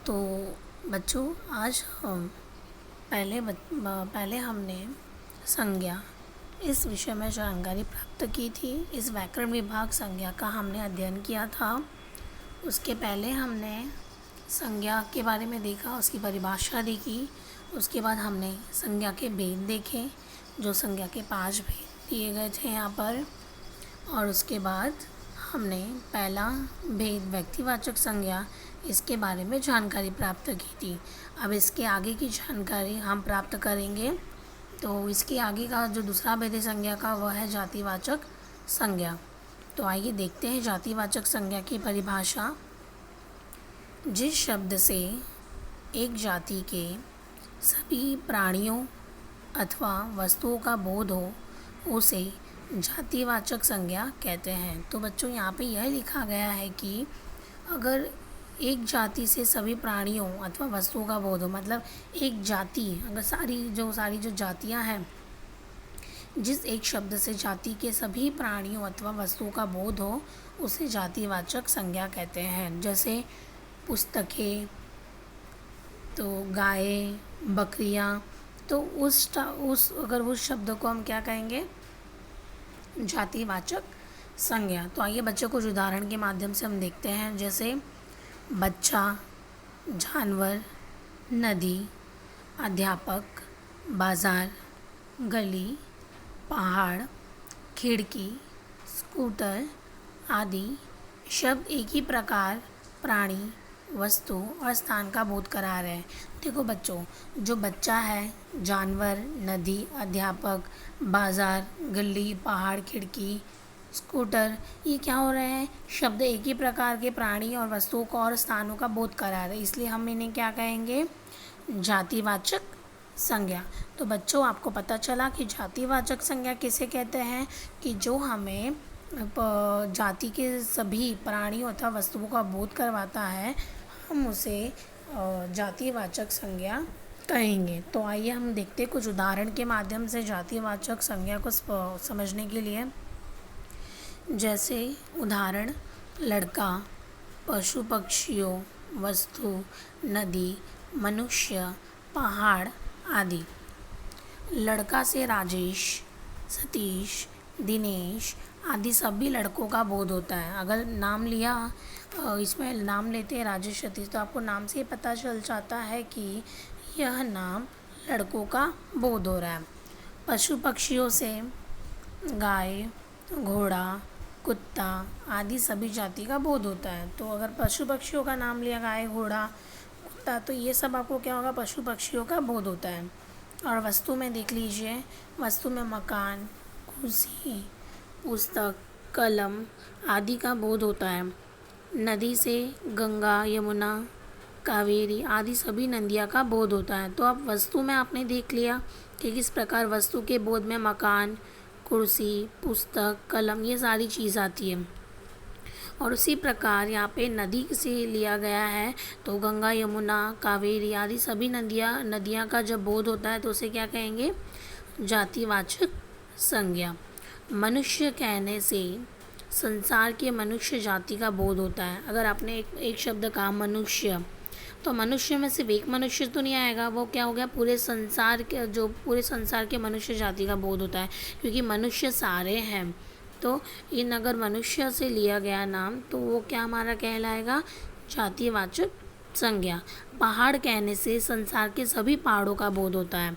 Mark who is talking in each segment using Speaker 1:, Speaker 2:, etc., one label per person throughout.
Speaker 1: तो बच्चों आज हम पहले हमने संज्ञा इस विषय में जानकारी प्राप्त की थी। इस व्याकरण विभाग संज्ञा का हमने अध्ययन किया था। उसके पहले हमने संज्ञा के बारे में देखा, उसकी परिभाषा देखी। उसके बाद हमने संज्ञा के भेद देखे, जो संज्ञा के 5 भेद दिए गए थे यहाँ पर। और उसके बाद हमने पहला भेद व्यक्तिवाचक संज्ञा, इसके बारे में जानकारी प्राप्त की थी। अब इसके आगे की जानकारी हम प्राप्त करेंगे। तो इसके आगे का जो दूसरा भेद है संज्ञा का, वह है जातिवाचक संज्ञा। तो आइए देखते हैं जातिवाचक संज्ञा की परिभाषा। जिस शब्द से एक जाति के सभी प्राणियों अथवा वस्तुओं का बोध हो, उसे जातिवाचक संज्ञा कहते हैं। तो बच्चों यहाँ पे यह लिखा गया है कि अगर एक जाति से सभी प्राणियों अथवा वस्तुओं का बोध हो, मतलब एक जाति अगर सारी जो जातियाँ हैं, जिस एक शब्द से जाति के सभी प्राणियों अथवा वस्तुओं का बोध हो, उसे जातिवाचक संज्ञा कहते हैं। जैसे पुस्तकें, तो गाय, बकरियाँ, तो अगर उस शब्द को हम क्या कहेंगे, जातिवाचक संज्ञा। तो आइए बच्चों को उदाहरण के माध्यम से हम देखते हैं। जैसे बच्चा, जानवर, नदी, अध्यापक, बाज़ार, गली, पहाड़, खिड़की, स्कूटर आदि शब्द एक ही प्रकार, प्राणी, वस्तु और स्थान का बोध करा रहे हैं। देखो बच्चों, जो बच्चा है, जानवर, नदी, अध्यापक, बाज़ार, गली, पहाड़, खिड़की, स्कूटर, ये क्या हो रहे हैं, शब्द एक ही प्रकार के प्राणी और वस्तुओं को और स्थानों का बोध करा रहे हैं, इसलिए हम इन्हें क्या कहेंगे, जातिवाचक संज्ञा। तो बच्चों आपको पता चला कि जातिवाचक संज्ञा किसे कहते हैं, कि जो हमें जाति के सभी प्राणियों अथवा वस्तुओं का बोध करवाता है, हम उसे जातिवाचक संज्ञा कहेंगे। तो आइए हम देखते हैं कुछ उदाहरण के माध्यम से जातिवाचक संज्ञा को समझने के लिए। जैसे उदाहरण, लड़का, पशु पक्षियों, वस्तु, नदी, मनुष्य, पहाड़ आदि। लड़का से राजेश, सतीश, दिनेश आदि सभी लड़कों का बोध होता है। अगर नाम लिया, इसमें नाम लेते हैं राजेश, सतीश, तो आपको नाम से पता चल जाता है कि यह नाम लड़कों का बोध हो रहा है। पशु पक्षियों से गाय, घोड़ा, कुत्ता आदि सभी जाति का बोध होता है। तो अगर पशु पक्षियों का नाम लिया, गाय, घोड़ा, कुत्ता, तो ये सब आपको क्या होगा, पशु पक्षियों का बोध होता है। और वस्तु में देख लीजिए, वस्तु में मकान, कुर्सी, पुस्तक, कलम आदि का बोध होता है। नदी से गंगा, यमुना, कावेरी आदि सभी नदियाँ का बोध होता है। तो अब वस्तु में आपने देख लिया कि किस प्रकार वस्तु के बोध में मकान, कुर्सी, पुस्तक, कलम ये सारी चीज़ आती है। और उसी प्रकार यहाँ पे नदी से लिया गया है, तो गंगा, यमुना, कावेरी आदि सभी नदियाँ का जब बोध होता है तो उसे क्या कहेंगे, जातिवाचक संज्ञा। मनुष्य कहने से संसार के मनुष्य जाति का बोध होता है। अगर आपने एक शब्द कहा मनुष्य, तो मनुष्य में सिर्फ एक मनुष्य तो नहीं आएगा, वो क्या हो गया, पूरे संसार के मनुष्य जाति का बोध होता है, क्योंकि मनुष्य सारे हैं। तो इन अगर मनुष्य से लिया गया नाम, तो वो क्या हमारा कहलाएगा, जातिवाचक संज्ञा। पहाड़ कहने से संसार के सभी पहाड़ों का बोध होता है।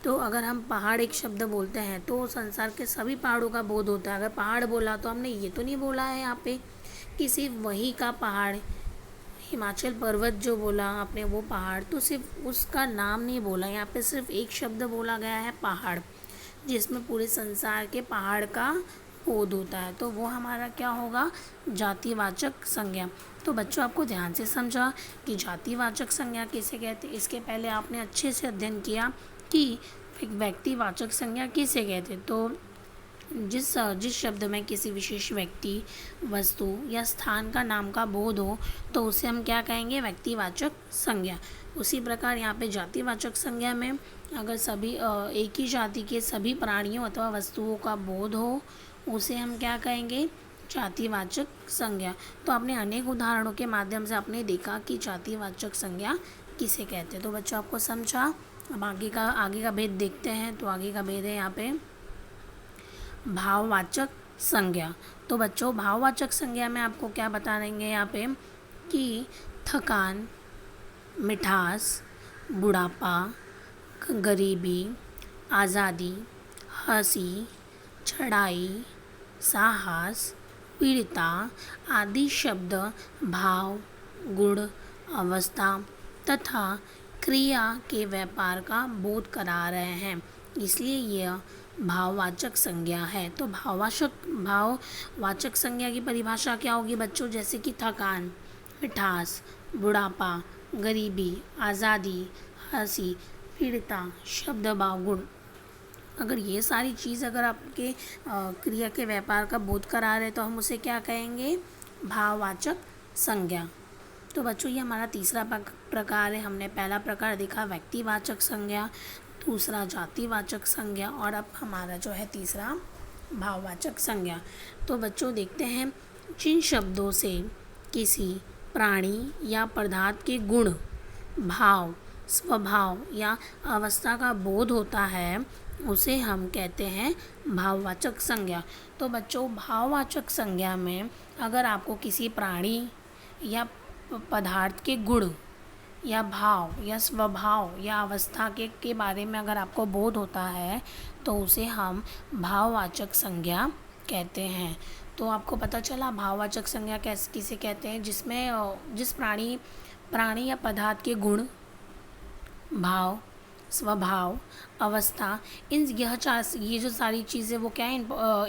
Speaker 1: तो अगर हम पहाड़ एक शब्द बोलते हैं तो संसार के सभी पहाड़ों का बोध होता है। अगर पहाड़ बोला तो हमने ये तो नहीं बोला है यहाँ पे कि सिर्फ वही का पहाड़, हिमाचल पर्वत जो बोला आपने वो पहाड़, तो सिर्फ उसका नाम नहीं बोला, यहाँ पे सिर्फ एक शब्द बोला गया है पहाड़, जिसमें पूरे संसार के पहाड़ का बोध होता है। तो वो हमारा क्या होगा, जातिवाचक संज्ञा। तो बच्चों आपको ध्यान से समझा कि जातिवाचक संज्ञा किसे कहते हैं। इसके पहले आपने अच्छे से अध्ययन किया कि एक व्यक्तिवाचक संज्ञा किसे कहते। तो जिस शब्द में किसी विशेष व्यक्ति, वस्तु या स्थान का नाम का बोध हो, तो उसे हम क्या कहेंगे, व्यक्तिवाचक संज्ञा। उसी प्रकार यहाँ पे जातिवाचक संज्ञा में अगर सभी एक ही जाति के सभी प्राणियों अथवा वस्तुओं का बोध हो, उसे हम क्या कहेंगे, जातिवाचक संज्ञा। तो आपने अनेक उदाहरणों के माध्यम से आपने देखा कि जातिवाचक संज्ञा किसे कहते हैं। तो बच्चों आपको समझा। अब आगे का भेद देखते हैं। तो आगे का भेद है यहाँ पे भाववाचक संज्ञा। तो बच्चों भाववाचक संज्ञा में आपको क्या बता देंगे यहाँ पे कि थकान, मिठास, बुढ़ापा, गरीबी, आज़ादी, हंसी, चढ़ाई, साहस, पीड़िता आदि शब्द भाव, गुण, अवस्था तथा क्रिया के व्यापार का बोध करा रहे हैं, इसलिए यह भाववाचक संज्ञा है। तो भाववाचक संज्ञा की परिभाषा क्या होगी बच्चों? जैसे कि थकान, मिठास, बुढ़ापा, गरीबी, आज़ादी, हंसी, पीड़िता, शब्द, भाव, गुण। अगर ये सारी चीज़ अगर आपके क्रिया के व्यापार का बोध करा रहे तो हम उसे क्या कहेंगे? भाववाचक संज्ञा। तो बच्चों ये हमारा तीसरा प्रकार है। हमने पहला प्रकार देखा व्यक्तिवाचक संज्ञा, दूसरा जातिवाचक संज्ञा और अब हमारा जो है तीसरा भाववाचक संज्ञा। तो बच्चों देखते हैं जिन शब्दों से किसी प्राणी या पदार्थ के गुण, भाव, स्वभाव या अवस्था का बोध होता है उसे हम कहते हैं भाववाचक संज्ञा। तो बच्चों भाववाचक संज्ञा में अगर आपको किसी प्राणी या पदार्थ के गुण या भाव या स्वभाव या अवस्था के बारे में अगर आपको बोध होता है तो उसे हम भाववाचक संज्ञा कहते हैं। तो आपको पता चला भाववाचक संज्ञा किसे कहते हैं? जिस प्राणी या पदार्थ के गुण, भाव, स्वभाव, अवस्था ये जो सारी चीज़ें वो क्या है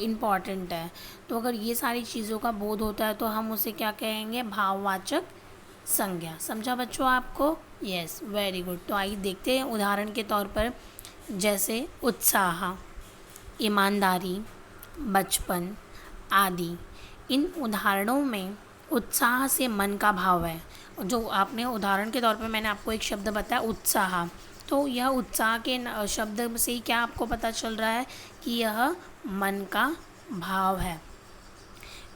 Speaker 1: इम्पॉर्टेंट है। तो अगर ये सारी चीज़ों का बोध होता है तो हम उसे क्या कहेंगे? भाववाचक संज्ञा। समझा बच्चों आपको? Yes, very good. तो आइए देखते हैं उदाहरण के तौर पर, जैसे उत्साह, ईमानदारी, बचपन आदि। इन उदाहरणों में उत्साह से मन का भाव है। जो आपने उदाहरण के तौर पर मैंने आपको एक शब्द बताया उत्साह, तो यह उत्साह के शब्द से ही क्या आपको पता चल रहा है कि यह मन का भाव है।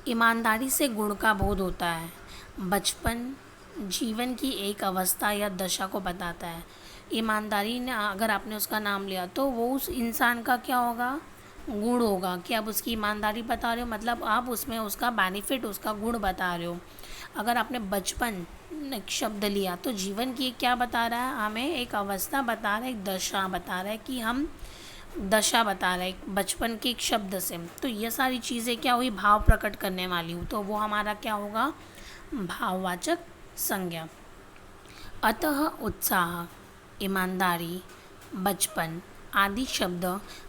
Speaker 1: ईमानदारी से गुण का बोध होता है। बचपन जीवन की एक अवस्था या दशा को बताता है। ईमानदारी ने अगर आपने उसका नाम लिया तो वो उस इंसान का क्या होगा? गुण होगा कि आप उसकी ईमानदारी बता रहे हो, मतलब आप उसमें उसका बेनिफिट, उसका गुण बता रहे हो। अगर आपने बचपन एक शब्द लिया तो जीवन की क्या बता रहा है? हमें एक अवस्था बता रहा है, एक दशा बता रहा है कि हम दशा बता रहे हैं बचपन के एक शब्द से। तो ये सारी चीज़ें क्या हुई? भाव प्रकट करने वाली हूँ, तो वो हमारा क्या होगा? भाववाचक संज्ञा। अतः उत्साह, ईमानदारी, बचपन आदि शब्द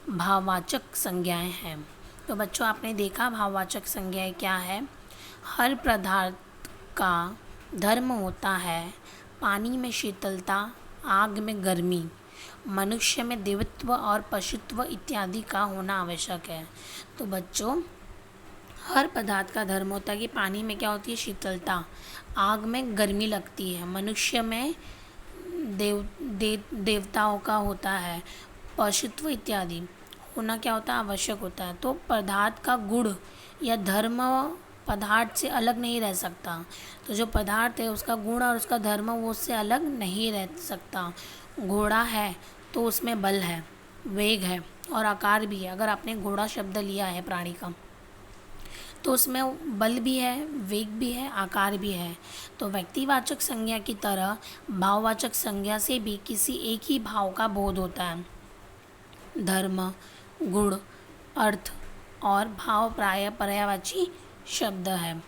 Speaker 1: भाववाचक संज्ञाएं हैं। तो बच्चों आपने देखा भाववाचक संज्ञाएं क्या है? हर पदार्थ का धर्म होता है। पानी में शीतलता, आग में गर्मी, मनुष्य में देवत्व और पशुत्व इत्यादि का होना आवश्यक है। तो बच्चों हर पदार्थ का धर्म होता है कि पानी में क्या होती है? शीतलता, आग में गर्मी लगती है, मनुष्य में देवताओं का होता है, पशुत्व इत्यादि होना क्या होता है? आवश्यक होता है। तो पदार्थ का गुण या धर्म पदार्थ से अलग नहीं रह सकता। तो जो पदार्थ है उसका गुण और उसका धर्म वो उससे अलग नहीं रह सकता। घोड़ा है तो उसमें बल है, वेग है और आकार भी है। अगर आपने घोड़ा शब्द लिया है प्राणी का तो उसमें बल भी है, वेग भी है, आकार भी है। तो व्यक्तिवाचक संज्ञा की तरह भाववाचक संज्ञा से भी किसी एक ही भाव का बोध होता है। धर्म, गुण, अर्थ और भाव प्रायः पर्यायवाची शब्द है।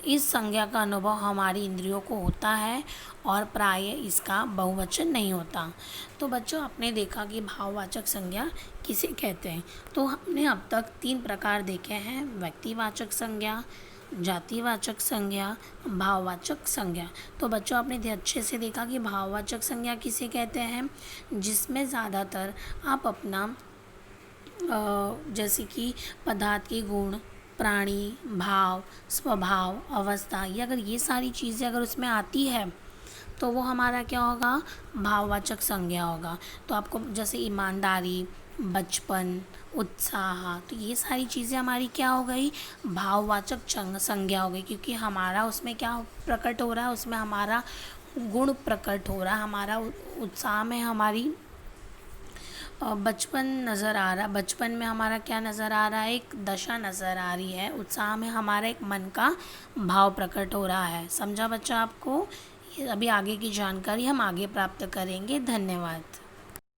Speaker 1: इस संज्ञा का अनुभव हमारी इंद्रियों को होता है और प्रायः इसका बहुवचन नहीं होता। तो बच्चों आपने देखा कि भाववाचक संज्ञा किसे कहते हैं। तो हमने अब तक 3 प्रकार देखे हैं: व्यक्तिवाचक संज्ञा, जातिवाचक संज्ञा, भाववाचक संज्ञा। तो बच्चों आपने अच्छे से देखा कि भाववाचक संज्ञा किसे कहते हैं, जिसमें ज़्यादातर आप अपना जैसे कि पदार्थ के गुण, प्राणी, भाव, स्वभाव, अवस्था, ये अगर ये सारी चीज़ें अगर उसमें आती है तो वो हमारा क्या होगा? भाववाचक संज्ञा होगा। तो आपको जैसे ईमानदारी, बचपन, उत्साह। तो ये सारी चीज़ें हमारी क्या हो गई, भाववाचक संज्ञा हो गई, क्योंकि हमारा उसमें क्या प्रकट हो रहा है, उसमें हमारा गुण प्रकट हो रहा है। हमारा उत्साह में हमारी बचपन नज़र आ रहा, बचपन में हमारा क्या नज़र आ रहा है, एक दशा नज़र आ रही है। उत्साह में हमारा एक मन का भाव प्रकट हो रहा है। समझा बच्चा आपको? ये अभी आगे की जानकारी हम आगे प्राप्त करेंगे। धन्यवाद।